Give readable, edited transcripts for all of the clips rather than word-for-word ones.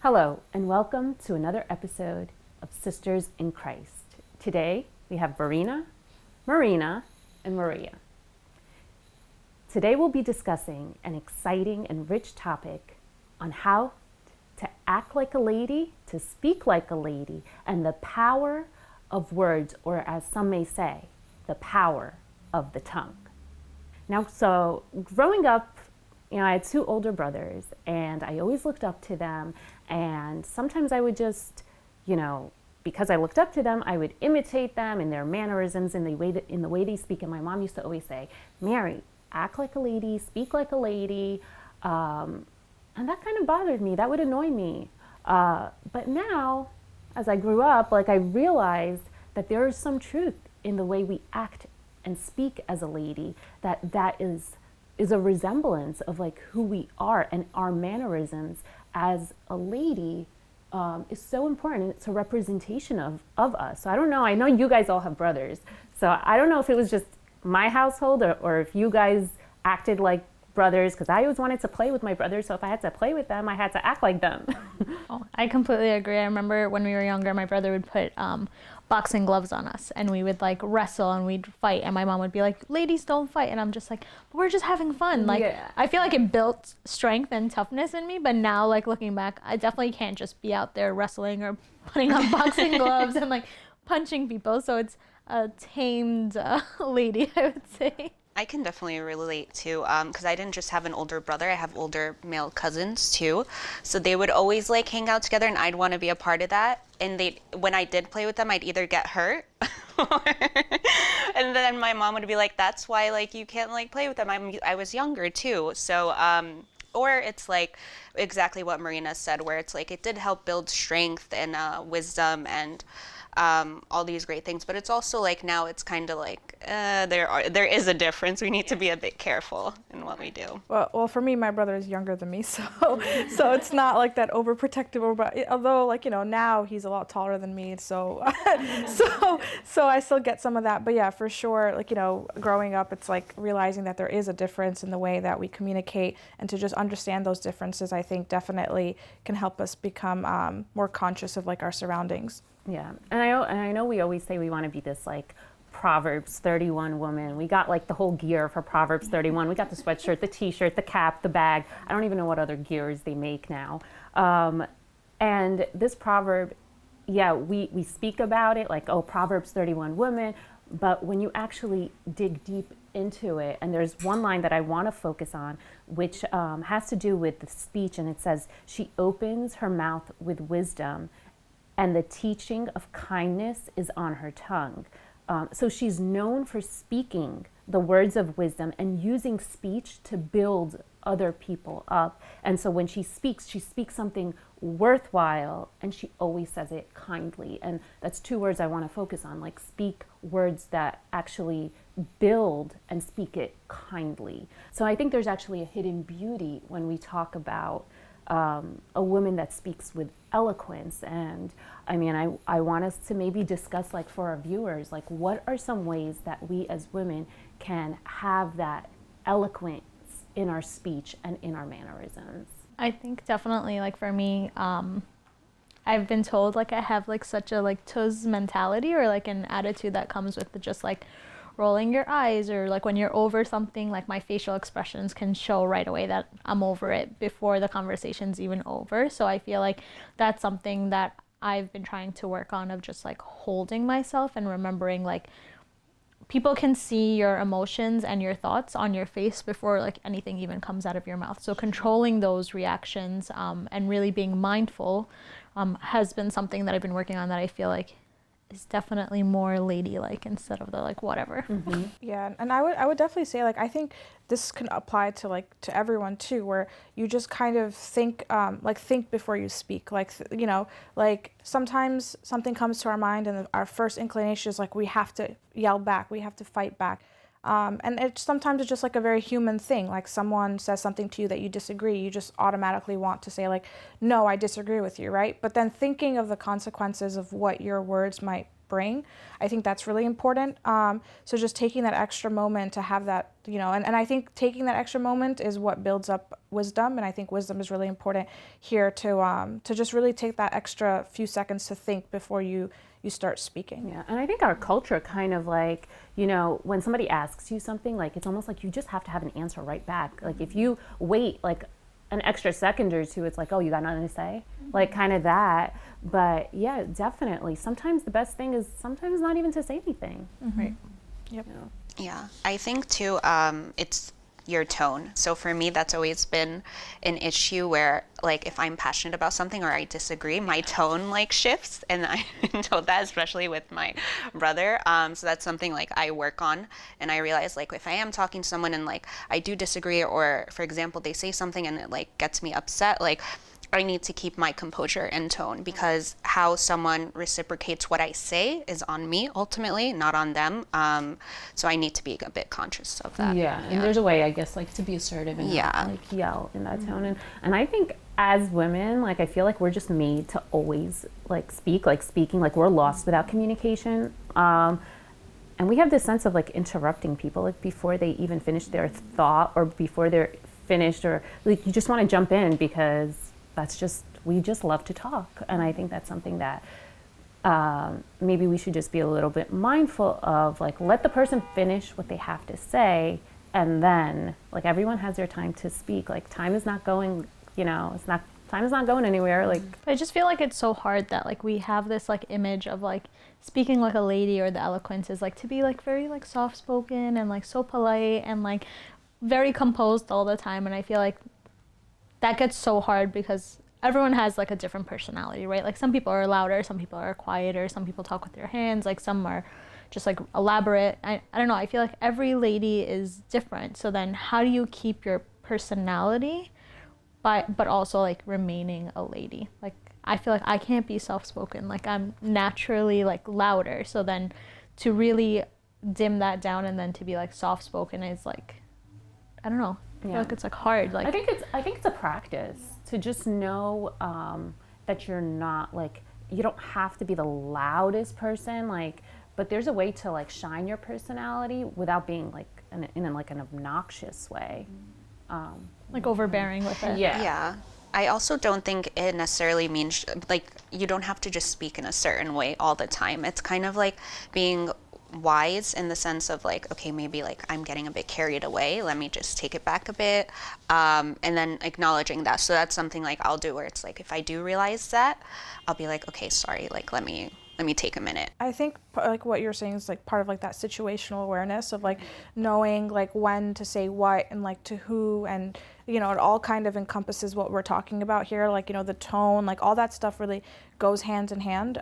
Hello, and welcome to another episode of Sisters in Christ. Today, we have Verena, Marina, and Maria. Today, we'll be discussing an exciting and rich topic on how to act like a lady, to speak like a lady, and the power of words, or as some may say, the power of the tongue. Now, so growing up, I had two older brothers, and I always looked up to them. And sometimes I would just, because I looked up to them, I would imitate them in their mannerisms, in the way they speak. And my mom used to always say, "Mary, act like a lady, speak like a lady," and that kind of bothered me. That would annoy me. But now, as I grew up, I realized that there is some truth in the way we act and speak as a lady. That is a resemblance of who we are, and our mannerisms as a lady is so important. It's a representation of us. So I don't know. I know you guys all have brothers. So I don't know if it was just my household or if you guys acted like brothers, because I always wanted to play with my brothers. So if I had to play with them, I had to act like them. Oh, I completely agree. I remember when we were younger, my brother would put boxing gloves on us and we would wrestle and we'd fight, and my mom would be like, "Ladies don't fight," and I'm just like, "We're just having fun." I feel like it built strength and toughness in me, but now looking back, I definitely can't just be out there wrestling or putting on boxing gloves and punching people. So it's a tamed lady, I would say. I can definitely relate to, because I didn't just have an older brother, I have older male cousins too. So they would always hang out together, and I'd want to be a part of that. And when I did play with them, I'd either get hurt, and then my mom would be like, "That's why you can't play with them." I was younger too, so or it's exactly what Marina said, where it's it did help build strength and wisdom and all these great things, but it's also now it's kind of there is a difference. We need to be a bit careful in what we do. Well, for me, my brother is younger than me, so it's not that overprotective. Although now he's a lot taller than me, so so I still get some of that. But yeah, for sure, growing up, it's realizing that there is a difference in the way that we communicate, and to just understand those differences, I think definitely can help us become more conscious of our surroundings. Yeah, and I know we always say we want to be this Proverbs 31 woman. We got the whole gear for Proverbs 31. We got the sweatshirt, the t-shirt, the cap, the bag. I don't even know what other gears they make now. And this proverb, we speak about it Proverbs 31 woman, but when you actually dig deep into it, and there's one line that I want to focus on, which has to do with the speech, and it says, "She opens her mouth with wisdom, and the teaching of kindness is on her tongue." So she's known for speaking the words of wisdom and using speech to build other people up. And so when she speaks something worthwhile, and she always says it kindly. And that's two words I want to focus on, speak words that actually build and speak it kindly. So I think there's actually a hidden beauty when we talk about a woman that speaks with eloquence. And I want us to maybe discuss for our viewers, what are some ways that we as women can have that eloquence in our speech and in our mannerisms. I think definitely for me, I've been told I have such a tuz mentality, or an attitude that comes with just rolling your eyes, or when you're over something, my facial expressions can show right away that I'm over it before the conversation's even over. So I feel that's something that I've been trying to work on, of just holding myself and remembering people can see your emotions and your thoughts on your face before anything even comes out of your mouth. So controlling those reactions and really being mindful has been something that I've been working on, that I feel is definitely more ladylike instead of the whatever. Mm-hmm. Yeah, and I would definitely say I think this can apply to to everyone too, where you just kind of think think before you speak. Sometimes something comes to our mind, and our first inclination is we have to yell back, we have to fight back. And sometimes it's just a very human thing. Someone says something to you that you disagree, you just automatically want to say "No, I disagree with you," right? But then thinking of the consequences of what your words might bring. I think that's really important. So just taking that extra moment to have that, you know, and I think taking that extra moment is what builds up wisdom. And I think wisdom is really important here to just really take that extra few seconds to think before you start speaking. Yeah, and I think our culture kind of like, you know, when somebody asks you something, like it's almost like you just have to have an answer right back. Like if you wait like an extra second or two, it's like, oh, you got nothing to say? Like kind of that. But yeah, definitely. Sometimes the best thing is sometimes not even to say anything. Right. Yep. You know? Yeah, I think too, it's your tone. So for me, that's always been an issue where, like, if I'm passionate about something or I disagree, my tone like shifts, and I know that especially with my brother. So that's something like I work on, and I realize like if I am talking to someone and like I do disagree, or for example they say something and it like gets me upset, like I need to keep my composure and tone, because how someone reciprocates what I say is on me ultimately, not on them. So I need to be a bit conscious of that. Yeah, and there's a way, I guess, like to be assertive and not like yell in that tone. And I think as women, like I feel like we're just made to always like speak, like speaking, like we're lost without communication. And we have this sense of like interrupting people like before they even finish their thought or before they're finished, or like you just want to jump in because that's just, we just love to talk. And I think that's something that maybe we should just be a little bit mindful of, like let the person finish what they have to say, and then like everyone has their time to speak. Like time is not going, you know, time is not going anywhere. Like I just feel like it's so hard that like we have this like image of like speaking like a lady, or the eloquence is like to be like very like soft spoken and like so polite and like very composed all the time. And I feel like that gets so hard because everyone has like a different personality, right? Like some people are louder, some people are quieter, some people talk with their hands, like some are just like elaborate. I don't know, I feel like every lady is different. So then how do you keep your personality but also like remaining a lady? Like I feel like I can't be soft-spoken, like I'm naturally like louder. So then to really dim that down and then to be like soft-spoken is like, I don't know. I feel like it's like hard. Like I think it's a practice to just know that you're not like, you don't have to be the loudest person, like, but there's a way to like shine your personality without being like in like an obnoxious way, like overbearing with it. Yeah. I also don't think it necessarily means like you don't have to just speak in a certain way all the time. It's kind of like being wise in the sense of like, okay, maybe like I'm getting a bit carried away, let me just take it back a bit, and then acknowledging that. So that's something like I'll do, where it's like if I do realize that, I'll be like, okay, sorry, like let me take a minute. I think like what you're saying is like part of like that situational awareness of like knowing like when to say what and like to who, and you know, it all kind of encompasses what we're talking about here, like, you know, the tone, like all that stuff really goes hand in hand.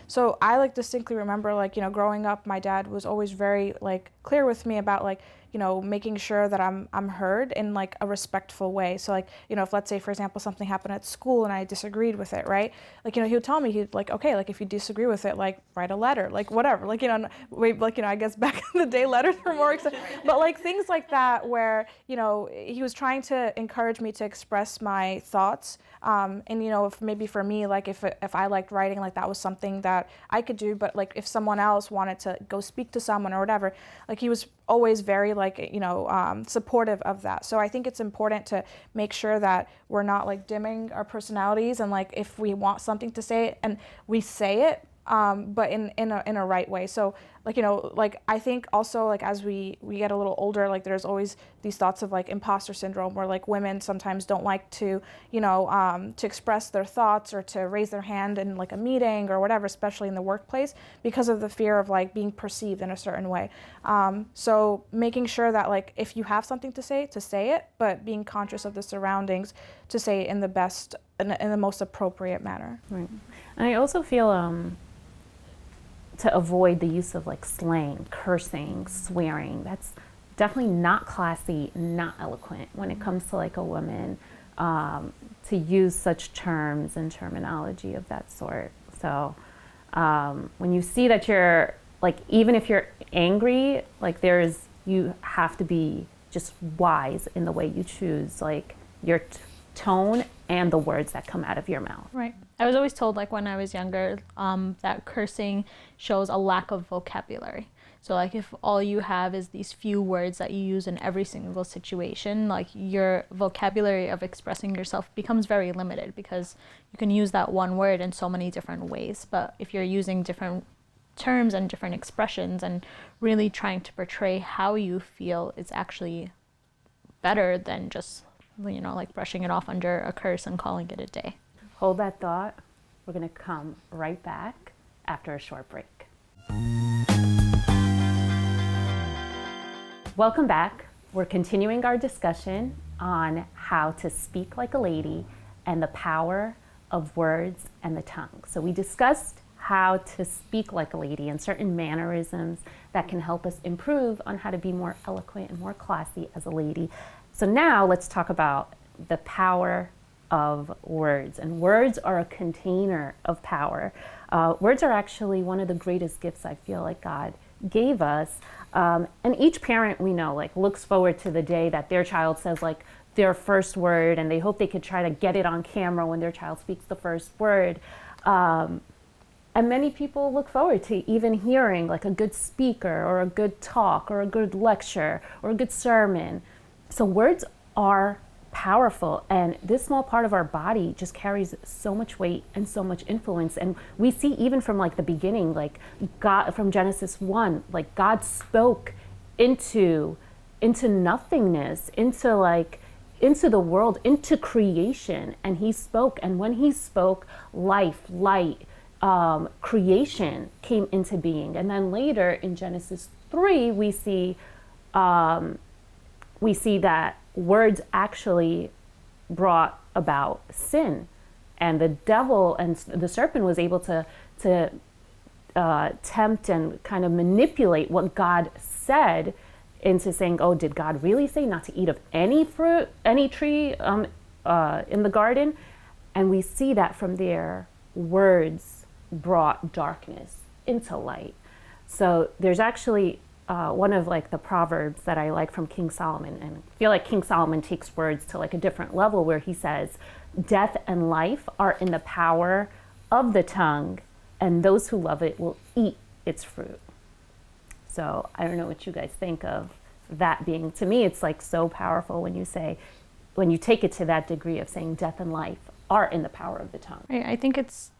So I like distinctly remember like, you know, growing up, my dad was always very like clear with me about like, you know, making sure that I'm heard in like a respectful way. So like, you know, if let's say for example something happened at school and I disagreed with it, right? Like, you know, he would tell me, he'd like, okay, like if you disagree with it, like write a letter, like whatever, like, you know, like, you know, I guess back in the day letters were more exciting, but like things like that where, you know, he was trying to encourage me to express my thoughts. And you know, if maybe for me, like if I liked writing, like that was something that I could do, but like if someone else wanted to go speak to someone or whatever, like he was always very like, you know, supportive of that. So I think it's important to make sure that we're not like dimming our personalities, and like if we want something to say and we say it, but in a right way. So like, you know, like I think also like as we get a little older, like there's always these thoughts of like imposter syndrome, where like women sometimes don't like to, you know, to express their thoughts or to raise their hand in like a meeting or whatever, especially in the workplace, because of the fear of like being perceived in a certain way. So making sure that like if you have something to say it, but being conscious of the surroundings to say it in the best, in the most appropriate manner. Right. And I also feel to avoid the use of like slang, cursing, swearing. That's definitely not classy, not eloquent when it comes to like a woman, to use such terms and terminology of that sort. So when you see that you're like, even if you're angry, like you have to be just wise in the way you choose like your tone and the words that come out of your mouth. Right. I was always told, like when I was younger, that cursing shows a lack of vocabulary. So like if all you have is these few words that you use in every single situation, like your vocabulary of expressing yourself becomes very limited because you can use that one word in so many different ways. But if you're using different terms and different expressions and really trying to portray how you feel, it's actually better than just, like brushing it off under a curse and calling it a day. Hold that thought. We're going to come right back after a short break. Welcome back. We're continuing our discussion on how to speak like a lady and the power of words and the tongue. So we discussed how to speak like a lady and certain mannerisms that can help us improve on how to be more eloquent and more classy as a lady. So now let's talk about the power of words. And words are a container of power. Words are actually one of the greatest gifts I feel like God gave us. And each parent we know like looks forward to the day that their child says like their first word, and they hope they could try to get it on camera when their child speaks the first word. And many people look forward to even hearing like a good speaker or a good talk or a good lecture or a good sermon. So words are powerful, and this small part of our body just carries so much weight and so much influence. And we see even from like the beginning, like God, from Genesis 1, like God spoke into nothingness, into the world, into creation, and he spoke. And when he spoke, life, light, creation came into being. And then later in Genesis 3, we see that words actually brought about sin, and the devil and the serpent was able to tempt and kind of manipulate what God said into saying, oh, did God really say not to eat of any fruit, any tree in the garden? And we see that from there, words brought darkness into light. So there's actually one of like the Proverbs that I like from King Solomon, and I feel like King Solomon takes words to like a different level, where he says, death and life are in the power of the tongue, and those who love it will eat its fruit. So I don't know what you guys think of that being, to me, it's like so powerful when you take it to that degree of saying death and life are in the power of the tongue. Right. I think it's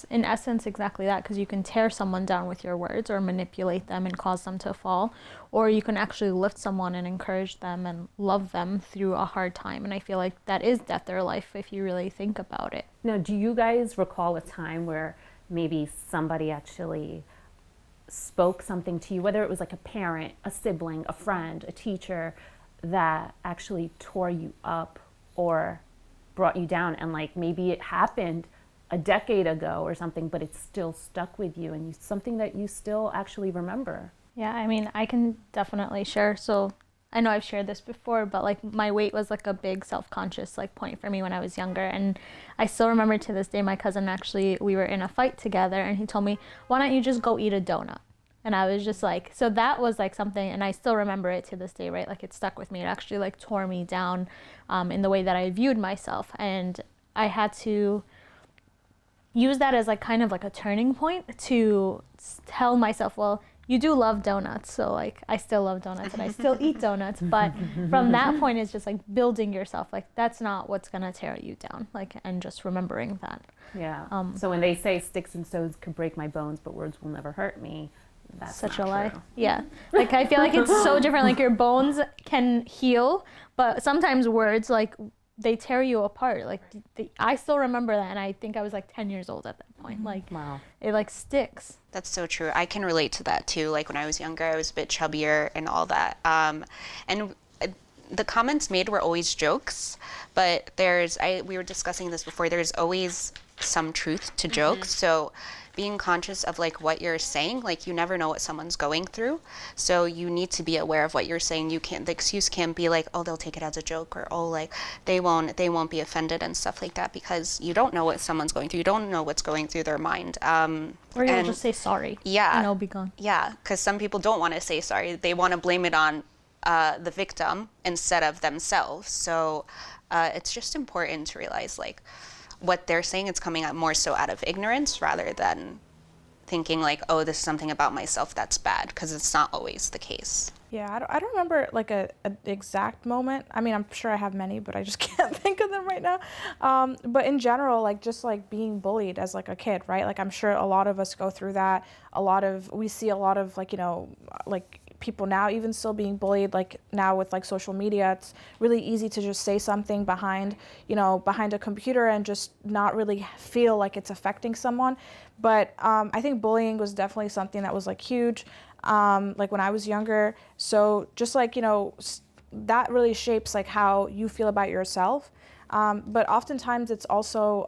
in essence exactly that, because you can tear someone down with your words or manipulate them and cause them to fall, or you can actually lift someone and encourage them and love them through a hard time. And I feel like that is death or life if you really think about it. Now, do you guys recall a time where maybe somebody actually spoke something to you, whether it was like a parent, a sibling, a friend, a teacher, that actually tore you up or brought you down, and like maybe it happened a decade ago or something, but it's still stuck with you and something that you still actually remember? Yeah, I mean, I can definitely share. So I know I've shared this before, but like my weight was like a big self-conscious like point for me when I was younger. And I still remember to this day, my cousin actually, we were in a fight together, and he told me, why don't you just go eat a donut? And I was just like, so that was like something, and I still remember it to this day, right? Like it stuck with me. It actually like tore me down in the way that I viewed myself. And I had to use that as like kind of like a turning point to tell myself, well, you do love donuts, so like I still love donuts and I still eat donuts, but from that point it's just like building yourself, like that's not what's gonna tear you down, like, and just remembering that. Yeah. So when they say sticks and stones could break my bones, but words will never hurt me, that's such not a lie. true. Yeah. Like I feel like it's so different. Like your bones can heal, but sometimes words, like they tear you apart. Like I still remember that, and I think I was like 10 years old at that point. Like Wow. it like sticks. That's so true. I can relate to that too. Like when I was younger, I was a bit chubbier and all that. And the comments made were always jokes, but we were discussing this before, there's always some truth to jokes. So being conscious of like what you're saying, like you never know what someone's going through. So you need to be aware of what you're saying. The excuse can't be like, oh, they'll take it as a joke, or oh, like they won't be offended and stuff like that, because you don't know what someone's going through. You don't know what's going through their mind. Or you'll just say sorry. Yeah. And it'll be gone. Yeah, because some people don't want to say sorry. They want to blame it on the victim instead of themselves. So it's just important to realize like what they're saying, it's coming out more so out of ignorance rather than thinking like, oh, this is something about myself that's bad, because it's not always the case. Yeah, I don't remember like a exact moment. I mean, I'm sure I have many, but I just can't think of them right now. But in general, like just like being bullied as like a kid, right? Like I'm sure a lot of us go through that. We see a lot of like, like people now even still being bullied, like now with like social media, it's really easy to just say something behind a computer and just not really feel like it's affecting someone. But I think bullying was definitely something that was like huge. Like when I was younger. So just like, that really shapes like how you feel about yourself. But oftentimes it's also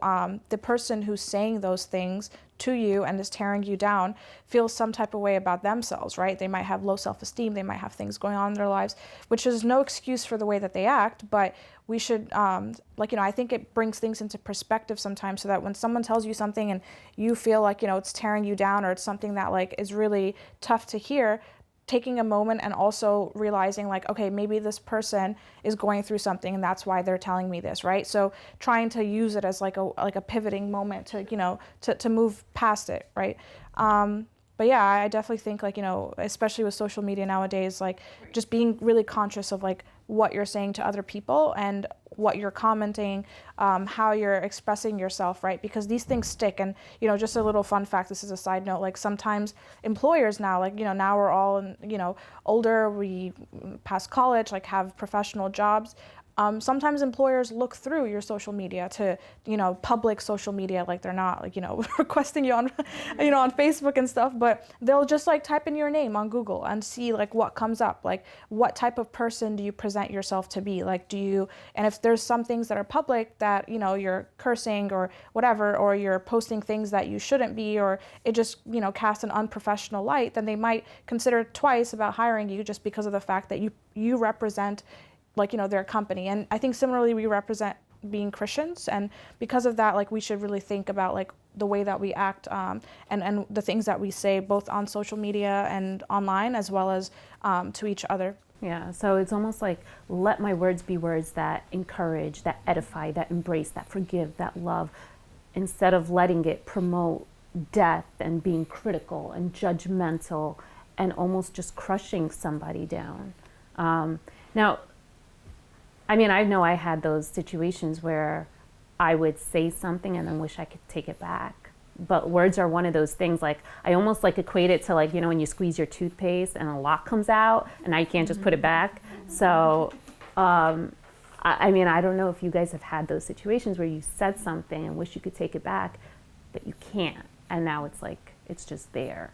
the person who's saying those things to you and is tearing you down feels some type of way about themselves, right? They might have low self-esteem, they might have things going on in their lives, which is no excuse for the way that they act, but we should, I think it brings things into perspective sometimes so that when someone tells you something and you feel like, it's tearing you down or it's something that like is really tough to hear, taking a moment and also realizing like, okay, maybe this person is going through something and that's why they're telling me this, right? So trying to use it as like a pivoting moment to, to move past it, right? But yeah, I definitely think like, especially with social media nowadays, like just being really conscious of like what you're saying to other people and what you're commenting, how you're expressing yourself, right? Because these things stick. And, just a little fun fact, this is a side note, like sometimes employers now, like, now we're all, older, we past college, like have professional jobs. Sometimes employers look through your social media to, public social media, like they're not like, requesting you on, on Facebook and stuff, but they'll just like type in your name on Google and see like what comes up, like what type of person do you present yourself to be? Like, and if there's some things that are public that, you're cursing or whatever, or you're posting things that you shouldn't be, or it just, casts an unprofessional light, then they might consider twice about hiring you just because of the fact that you represent like, their company. And I think similarly, we represent being Christians. And because of that, like we should really think about like the way that we act and the things that we say, both on social media and online, as well as to each other. Yeah, so it's almost like let my words be words that encourage, that edify, that embrace, that forgive, that love, instead of letting it promote death and being critical and judgmental and almost just crushing somebody down. Now, I mean, I know I had those situations where I would say something and then wish I could take it back. But words are one of those things, like I almost like equate it to like, when you squeeze your toothpaste and a lock comes out and now you can't just put it back. So, I mean, I don't know if you guys have had those situations where you said something and wish you could take it back, but you can't. And now it's like, it's just there.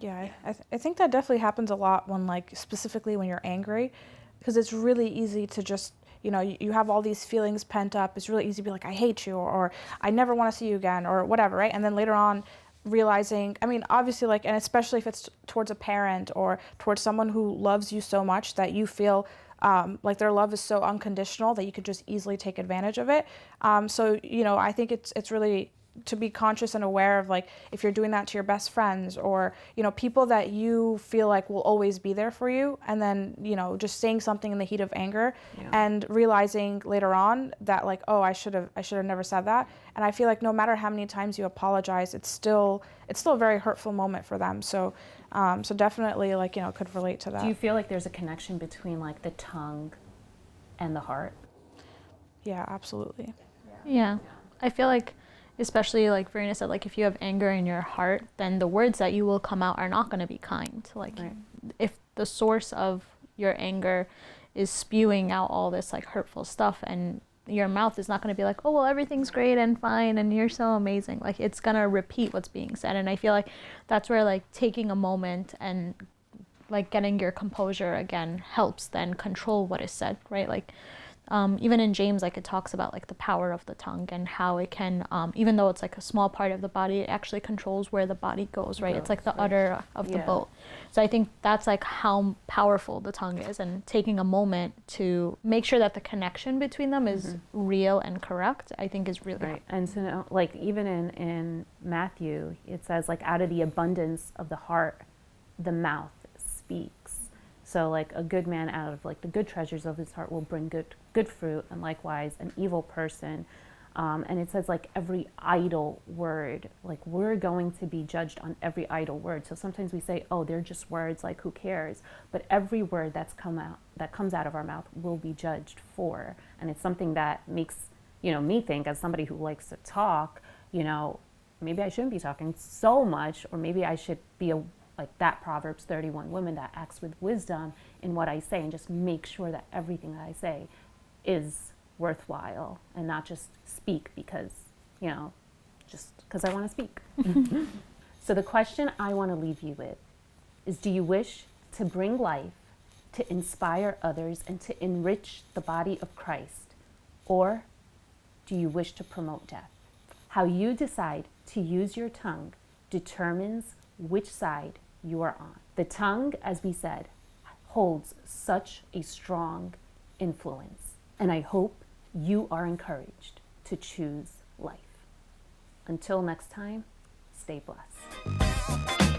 Yeah, I think that definitely happens a lot when like, specifically when you're angry, because it's really easy to just, you have all these feelings pent up. It's really easy to be like, I hate you, or I never want to see you again, or whatever, right? And then later on realizing, I mean, obviously like, and especially if it's towards a parent or towards someone who loves you so much that you feel like their love is so unconditional that you could just easily take advantage of it. So, I think it's really to be conscious and aware of like if you're doing that to your best friends or people that you feel like will always be there for you, and then just saying something in the heat of anger and realizing later on that like, oh, I should have never said that. And I feel like no matter how many times you apologize, it's still a very hurtful moment for them. So so definitely like could relate to that. Do you feel like there's a connection between like the tongue and the heart? Yeah, absolutely. Yeah. I feel like, especially like Verena said, like if you have anger in your heart, then the words that you will come out are not going to be kind. Like Right. if the source of your anger is spewing out all this like hurtful stuff, and your mouth is not going to be like, oh, well, everything's great and fine and you're so amazing. Like it's going to repeat what's being said. And I feel like that's where like taking a moment and like getting your composure again helps then control what is said, right? Like even in James, like it talks about like the power of the tongue and how it can, even though it's like a small part of the body, it actually controls where the body goes, right? It's like the udder of the boat. So I think that's like how powerful the tongue is, and taking a moment to make sure that the connection between them is real and correct, I think is really Right. And so like even in Matthew, it says like out of the abundance of the heart, the mouth speaks. So like a good man out of like the good treasures of his heart will bring good fruit, and likewise an evil person And it says like every idle word, like we're going to be judged on every idle word. So sometimes we say, oh, they're just words, like who cares? But every word that comes out of our mouth will be judged for. And it's something that makes, me think, as somebody who likes to talk, maybe I shouldn't be talking so much, or maybe I should be like that Proverbs 31 woman that acts with wisdom in what I say, and just make sure that everything that I say is worthwhile and not just speak because, just because I want to speak. So the question I want to leave you with is, do you wish to bring life, to inspire others, and to enrich the body of Christ? Or do you wish to promote death? How you decide to use your tongue determines which side you are on. The tongue, as we said, holds such a strong influence. And I hope you are encouraged to choose life. Until next time, stay blessed.